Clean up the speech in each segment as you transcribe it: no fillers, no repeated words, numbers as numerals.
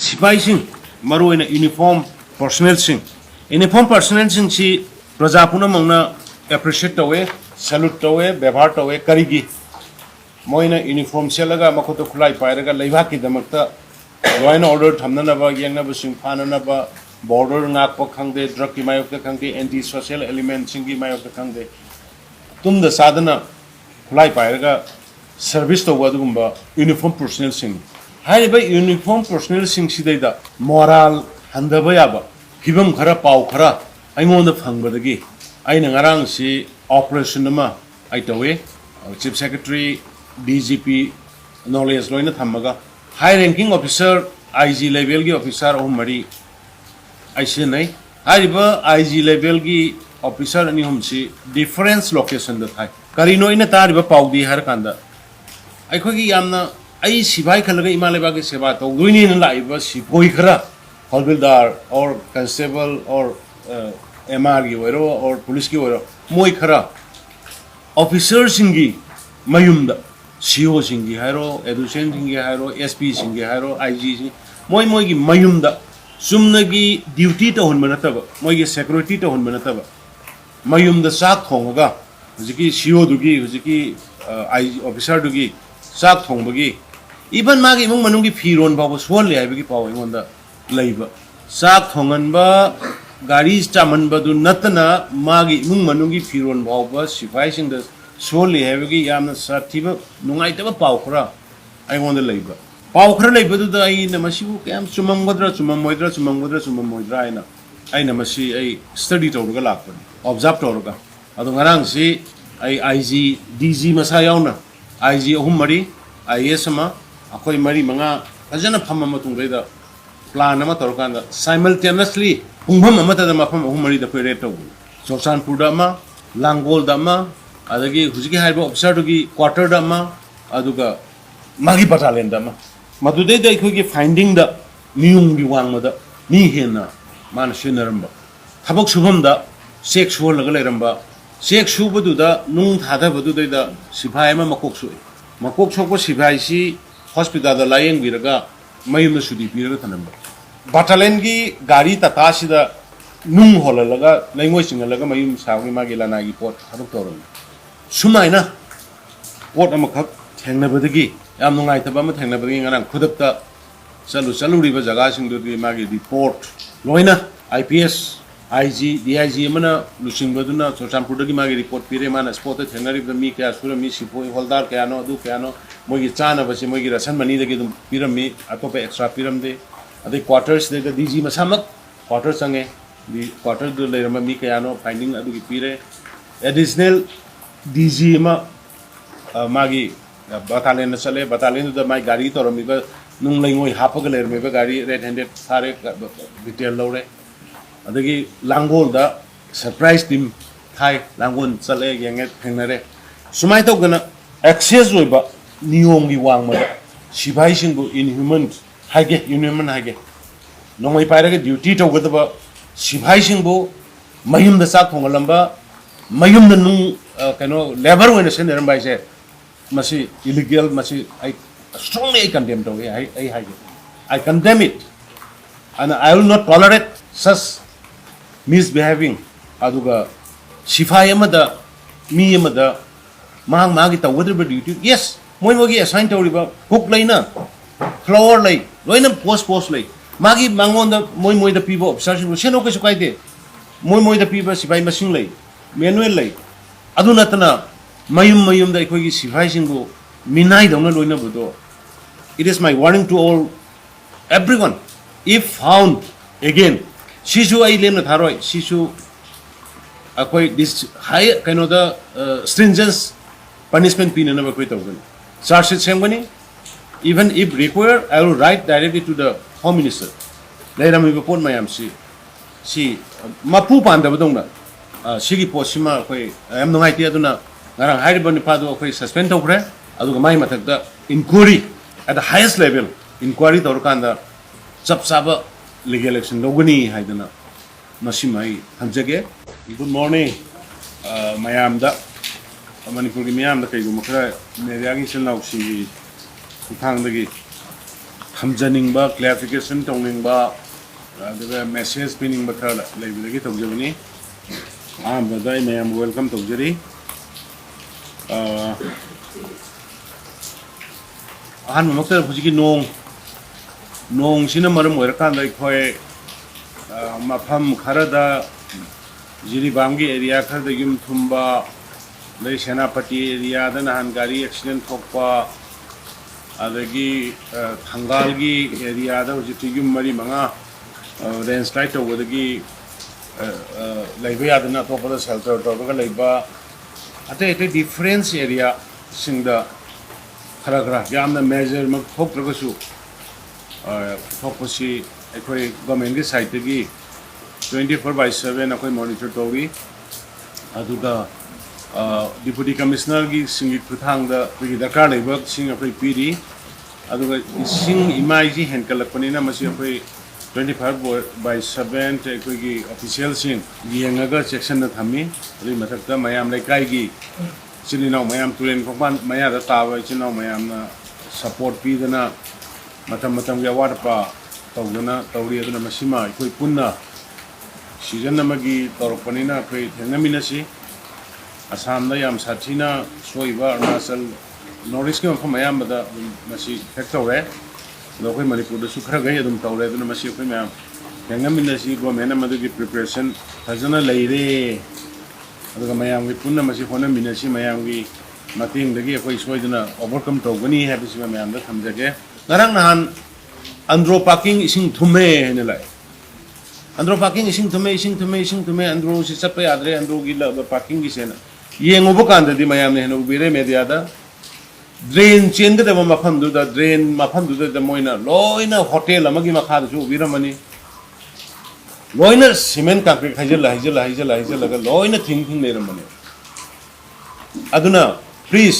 sipaising maruina uniform personnel sing uniform personnel sing si prajapuna mangna appreciate tawe salute tawe bevar tawe karigi moina uniform selaga makoto khulai pairaga leibha ki damakta law and order thamna ba yengna ba sing phana ba border ngak pa khangde drug ki mayok ta khangde anti social elements sing ki mayok ta khangde tum da sadana khulai pairaga service to wadugumba uniform personnel sing hai ba uniform personnel sing sidaida moral handaba yaba hibam khara pau khara aingonda phangbadagi aina ngarang si operation nama ai tawe chief secretary DGP knowledge loina thamaga high ranking officer IG level gi officer omari aise nai hariba IG level gi officer ani humsi difference location da thai karino ina tariba paudi har kanda ai khogi yamna ai sibai khalaga imaleba gi seba to duini na laiba sipoi khara hawlbildar or constable or MR gi wero or police gi wero moi khara officer singi mayumda CO singi hairo education singi hairo SP singi hairo IG singi moi gi mayumda sumna gi duty to hon manataba moi gi security to hon manataba mayumda sak thonga hujiki CO dugi hujiki IG officer dugi sak thongbagi even magi mung manungi phiron bawo sol le haibagi pawo ingonda leiba sak thonganba gari chamanba du natna magi mung manungi phiron bawo sipai sing da sol le haibagi yamna sathiba nungai taba pawo khra aingonda leiba pawo khra leiba du da ai na masibu kam chumamgodra aina masi ai study tawga lakpa observe tawga adu ngarang si ai IG DG masa yauna IG ahumari IS ma akoi mari manga ajana phama matung da plan ama torkanda simultaneously pungham amata da mafam ahumari da pere taw Chochanpur da ma Langol da ma adagi hujiki haiba officer gi quarter da ma aduga magi battalion da ma madude da ikhogi finding da niyung gi wang da ni hena man shinaramba thabak subham da sexual laga leramba sex subadu da nung thada badu da sipai ma makok su makok chokko sipai si hospital da layeng biraga mayum na sudi biraga thanamba battalion gi gari tata sida nung hola laga laingoi singa laga mayum sawi ma gelana gi pot thabak toron sumaina pot amakhak thengna badagi yam nungai thaba ma thengna badagi ngarang khudapta chalu riba jaga sing du ma gi report loina IPS IG DIG mana lusing baduna Chochanpur dagi magi report pire mana spot thenari da mi kya sura mi sipoi holdar kya no du kya no mogi chana basi mogi rasan mani dagi dum piram mi atope extra piram de ade quarters de DG masamak quarter sange di quarter du le mi kya no finding adu gi pire additional DG ma magi battalion chale battalion da mai gari to mi ba nung laingoi hapaga le mi ba gari red handed sare detail lore adagi Langol da surprise team thai Langol chale yenge thenare sumai to gana access oiba niyom gi wangma sibai singbu inhuman hage nongoi paira ge duty to gadaba sibai singbu mayum da sak thongalamba mayum da nung kano labor when sen ram bai se masi illegal masi I strongly condemn to I condemn it and I will not tolerate such misbehaving aduga sipai amada mi amada mang magi tawdriba duty yes moi mogi assign tawriba hook laina floor lay loina post lay magi mangonda moi da pibo obsession seno ke sukaide moi da piba sipai masing lay manual lay aduna tana mayum da ikhogi sipai singbu minai dona loina budo it is my warning to all everyone if found again Shisu ai lemna tharoi shisu akoi this high kind of the stringent punishment pin na bakoi tawgan charge sheet sembani even if required I will write directly to the home minister later mi report mayam si mapu panda badongna sigi posima akoi am nongai ti aduna ngarang hairiba ni padu akoi suspend tawkre aduga mai mathakda inquiry at the highest level inquiry tawrkanda chap saba legal action logani haidana masimai hamjage good morning mayam da manipur gi mayam da kai gum khara media gi sel naw si thang da gi ꯊꯝꯖꯅꯤꯡꯕ clarification ꯇꯧꯅꯤꯡꯕ ꯑꯗꯨꯒ message ꯄꯤꯅꯤꯡꯕ ꯈꯔ ꯂꯩꯕꯗꯒꯤ ꯇꯧꯖꯕꯅꯤ ꯑꯍꯥꯟꯕꯗ ꯑꯩ ꯃꯌꯥꯝ ꯋꯦꯜꯀꯝ ꯇꯧꯖꯔꯤ ꯑꯍꯥꯟꯕꯃꯛꯇ ꯍꯧꯖꯤꯛꯀꯤ ꯅꯣꯡꯁꯤꯅ ꯃꯔꯝ ꯑꯣꯏꯔꯀꯥꯟꯗ ꯑꯩꯈꯣꯏ ꯃꯐꯝ ꯈꯔꯗ ꯖꯤꯔꯤꯕꯥꯝꯒꯤ ꯑꯦꯔꯤꯌꯥ ꯈꯔꯗ ꯌꯨꯝ ꯊꯨꯝꯕ ꯑꯗꯩ ꯁꯦꯅꯥꯄꯇꯤ ꯑꯦꯔꯤꯌꯥꯗ ꯅꯍꯥꯟ ꯒꯥꯔꯤ ꯑꯦꯛꯁꯤꯗꯦꯟ ꯊꯣꯛꯄ ꯑꯗꯒꯤ ꯊꯪꯒꯥꯜꯒꯤ ꯑꯦꯔꯤꯌꯥꯗ ꯍꯧꯖꯤꯛꯇꯤ ꯌꯨꯝ ꯃꯔꯤ ꯃꯉꯥ ꯂꯦꯟꯁ꯭ꯂꯥꯏꯠ ꯇꯧꯕꯗꯒꯤ ꯂꯩꯕ ꯌꯥꯗꯅ ꯑꯇꯣꯞꯄꯗ ꯁꯦꯜꯇꯔ ꯇꯧꯔꯒ ꯂꯩꯕ ꯑꯇꯩ ꯑꯇꯩ ꯗꯤꯐ꯭ꯔꯦꯟꯁ ꯑꯦꯔꯤꯌꯥꯁꯤꯡꯗ खरा यामना मेजर मक थोक्त्रगसु थोक्पसि अखोई गवर्नमेंट की साइड की 24/7 अखोई मॉनिटर तौरी अदुगा डिप्यूटी कमिश्नर की सिंगी खुथांगदा अखोई दरकार लेबा सिंग अखोई पीरी अदुगा सिंग इमाई जी हेनकलकपनिना मसि अखोई 25/7 अखोई की ऑफिशियल सिंग येंगगा सेक्शन न थमी अदुई मथकता मयाम लेकाई की चिनाव मैम तुरें खोपान मैद ताब चिनाव मैम सपोर्ट पीदना की अवाटपा तौदना तौरी अखोई पुन्ना सीजन की तौरपनीना अखोई थेंगमिनसी असम याम साथीना सोइबा अरुणाचल नॉर्थ ईस्ट के मफम अयामबदा इफेक्ट तौरे अखोई मणिपुर खर गई तौरे अखोई मैम थेंगमिनसी गवर्नमेंट प्रिपरेशन फजना लेरे मैम की पुनः होनमीनसी मैम की मतेंगी अखोई सोदना ओवरकम तौगनी है मैम थमजगे नरंग नहान अंद्रो पार्किंग इसिंग थुमे है लाए अंद्रो पार्किंग इसिंग थुमे अंद्रो से चप याद्रे अंद्रो की पार्किंग की सेना येंगोब कांददी मैम ने उबीरे मेडियादा ड्रेन चेंगदब मफमदुदा ड्रेन मफमदुदा मोइना लोइना होटल अमगी मखादसु उबीरमनी लोइना सीमेंट कांक्रीट हाइजल लोइना थिंग लेरमने अदुना प्लीज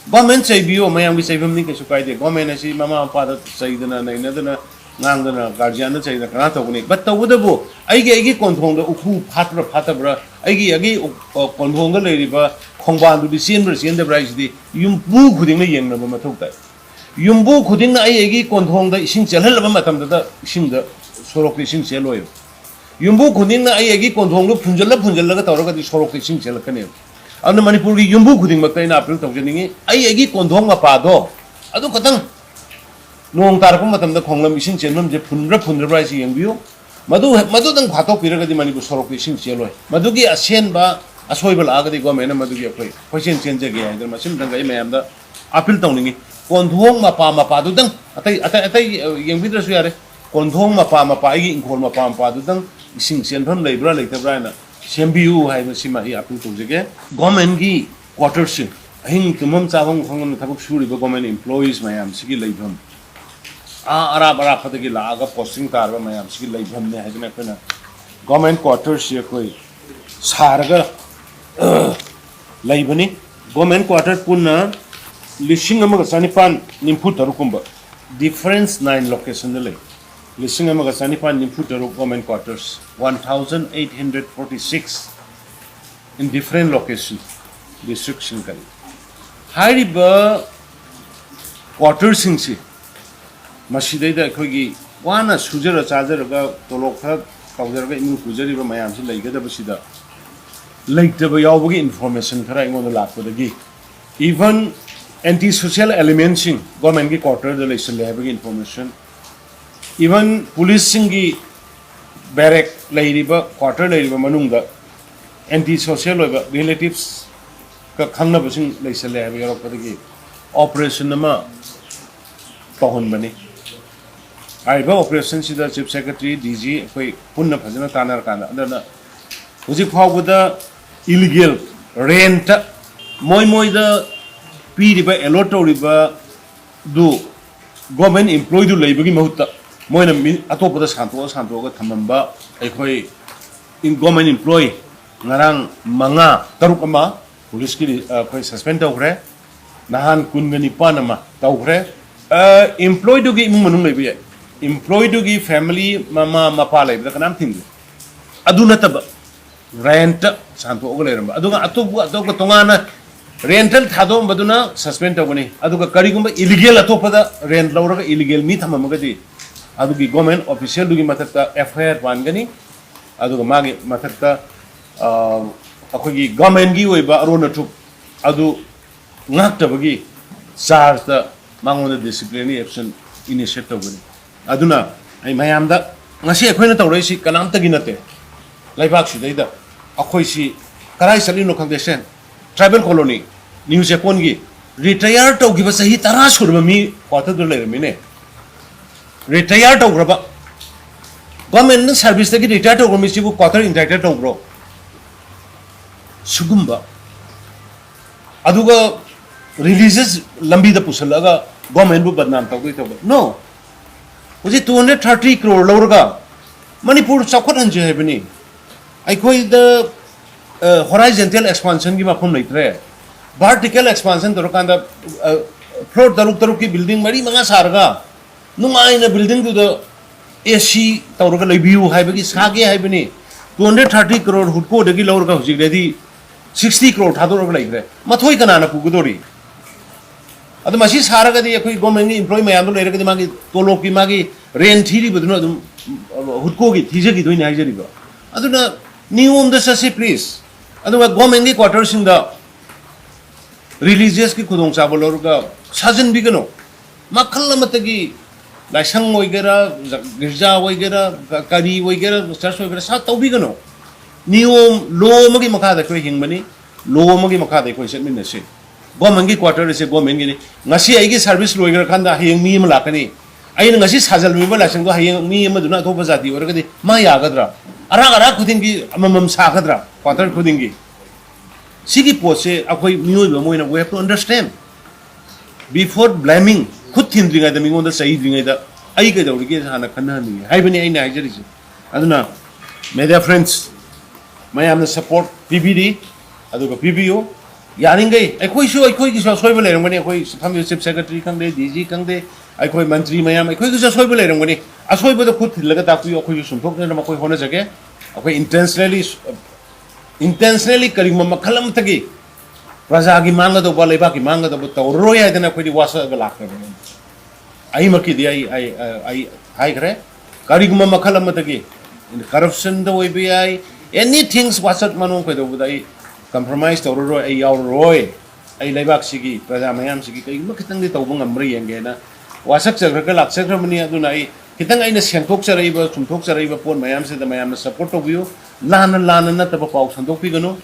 गवर्नमेंट चाहिए मैम की चाहिए नहीं कैसे कायदे गवर्नमेंट असी ममा मपाद चाहिदना नैनदना ngang guardian चाहिए कना तौगनी बट तौबदबो आइगी कोंथोंग उखु फातब्रा आइगी कोंथोंग लेरिबा खोंबांदुदि चेनब्रा इसिदि युम्बु खुदिंग येंगनबो मथौ ताइ युम्बु खुदिंग आइगी कोंथोंग इसिंग चलहलबा मतमदा इसिंग सोरोक इसिंग चेलोय युम्बु खुदिंग आइगी कोंथोंग फुंजल तौरगदि सोरोक इसिंग चलकने अन मणिपुर की युम्बु खुदिंग मक्तैना अपील तौजनिंगी आइगी कोंथोंग मपादो अदु खतंग नोंग तारक मतमदा खोंगलम इसिंग चेनमजे फुनब्रा इसी येंबियो मदुदंग फातो पिरगदि मणिपुर सोरोक इसिंग चेलोय मदुगी असेनबा असोइबल आगदि गवर्नमेंट मदुगी अखोई क्वेश्चन चेंजगे हाइदर मसिम दंग आई मैम दा अपील तौनिंगी कोंथोंग मपादुदंग अतै येंबिद्रसु यारे कोंथोंग मपा आइगी इंखोल मपादुदंग इसिंग चेनफम लेब्रा लेतब्राना सेंबियु हाइबसिमा इ अपील तौजगे गवर्नमेंट की क्वार्टर्स अहिंग तुमम चाबम खंगन थबक सुरिबा गवर्नमेंट एम्प्लॉइज मैम सिगी लेभम अराबदगी लागा पोस्टिंग तारबा मैम सिगी लेभम ने हाइदना अखोना गवर्नमेंट क्वार्टर्स से अखोई सारगा लेबनी गवर्नमेंट क्वार्टर पुन्ना लिसिंग अमगा चनिपान निम्फु तरुकुंबा डिफरेंस 9 लोकेशन ले लिसिंग अमगा चनिपान निम्फु तरुक government quarters 1846 in different locations district सिंकरी हाइरिबा क्वार्टर सिंगसी मसीदैदा अखोगी वाना सुजर चाजरगा तोलोक खर तौजरगा इमु पुजरिबा मयामसि लैगदबसिदा लैतबा यावबगी इन्फॉर्मेशन खरा इंगोन लाखपदगी इवन एंटी सोशल एलिमेंट सिंग गवर्नमेंट की क्वार्टर द लैसले हैबगी इन्फॉर्मेशन इवन पुलिस सिंगी बैरेक लैरिबा क्वार्टर लैरिबा मनुंगदा एंटी सोशल होइबा रिलेटिव्स का खंगनबसिंग लैसले हैबगी यरपदगी ऑपरेशन नमा तौहन बनी आइबा ऑपरेशन सिदा चीफ सेक्रेटरी डीजी अखोई पुन्ना फजना तानर काना अदना हुजिक फावबदा इलीगल रेंट मोइदा पीरिबा एलोट तौरिबा दु गवर्नमेंट एम्प्लॉय दु लेबगी महुत्ता मोइना अतोपदा सांतोगा थमंबा अखोई इन government employ ngarang manga taruk ama police की अखोई सस्पेंड तौखरे नहान कुनगनि पानमा तौखरे एम्प्लॉय दुगी इमुंग मनुंग लेबि एम्प्लॉय दुगी फैमिली ममा मपा लेबदा कनाम थिंग अदु नतब रेंट सांतो ओग लेरम अदुगा अतोबु अतोक तोंगाना rental thadom baduna suspend tawani aduga karigumba illegal atoppada rent lawraga illegal mi thamamagadi adugi government official dugi mathakta FIR wangani aduga magi mathakta akogi government gi oiba arona thup adu ngaktabagi charge ta mangonda disciplinary action initiate tawani aduna ai mayamda ngasi ekhoina tawraisi kanamta gi nate laibak sidaida akoi si karai salino khangdesen tribal colony New Japan gi retire to give us a hit tara surba mi quarter to later mine retire to graba government service the retire to gomisibu quarter entitled to grow sugumba aduga releases lambi the pusalaga government bu badnam to no was it 230 crore lorga manipur chakot hanje hebini I call the horizontal expansion gi mafum leitre vertical expansion to kanda floor taruk ki building mari manga sarga nungai na building to the AC tawraga lebiu haibagi sage haibani 230 crore hutko degi lorga hujig redi 60 crore thadorga leigre mathoi kana na pugudori adu masi saraga di ekoi government employee mayam do leiraga di magi tolok ki magi rent thiri buduna dum hutko gi thijagi doina haijari ba aduna niyom da sase please adu government ki quarters in the religious ki khudong chabol orga sajan bigano makhal matagi laisang oigera girja oigera kari oigera church oigera sa tawbigano niyom law magi makha da koi hingmani law magi makha da koi setmin na se government ki quarter se government gi ngasi ai gi service loigera khanda heng mi ma lakani ai ngasi sajal mi ba laisang go heng mi ma duna thopa jati orga di ma yagadra ara khuding gi amam sagadra quarter khuding gi Sigi pose akoi miyoi ba moina we have to understand before blaming khud thin dringa da mingon da sahi dringa da ai ga dawri ge hana khanna ni hai bani ai na haijari ji aduna media friends may am support PBD aduga PBO yaringai akoi gi soi ba lerang bani akoi family chief secretary kangde DG kangde akoi mantri mayam akoi gi soi ba lerang bani asoi ba da khud thilaga ta ku akoi sumthok na makoi hona jage akoi intentionally karingma makhalam tagi raja gi manga do balai ba gi manga do to roya dena khodi wasa ga lakra ai maki di ai haikhre karingma makhalam tagi corruption do bi ai anything wasat manu ko do budai compromise to ro ai yaw roi ai laibak sigi raja mayam sigi kai makitang di to bang amri yenge na wasak chakra ga laksa mani aduna ai kitang ai na sentok charai ba chumthok charai ba pon mayam se da mayam na support to biu lana na ta pa pau sandok pi gano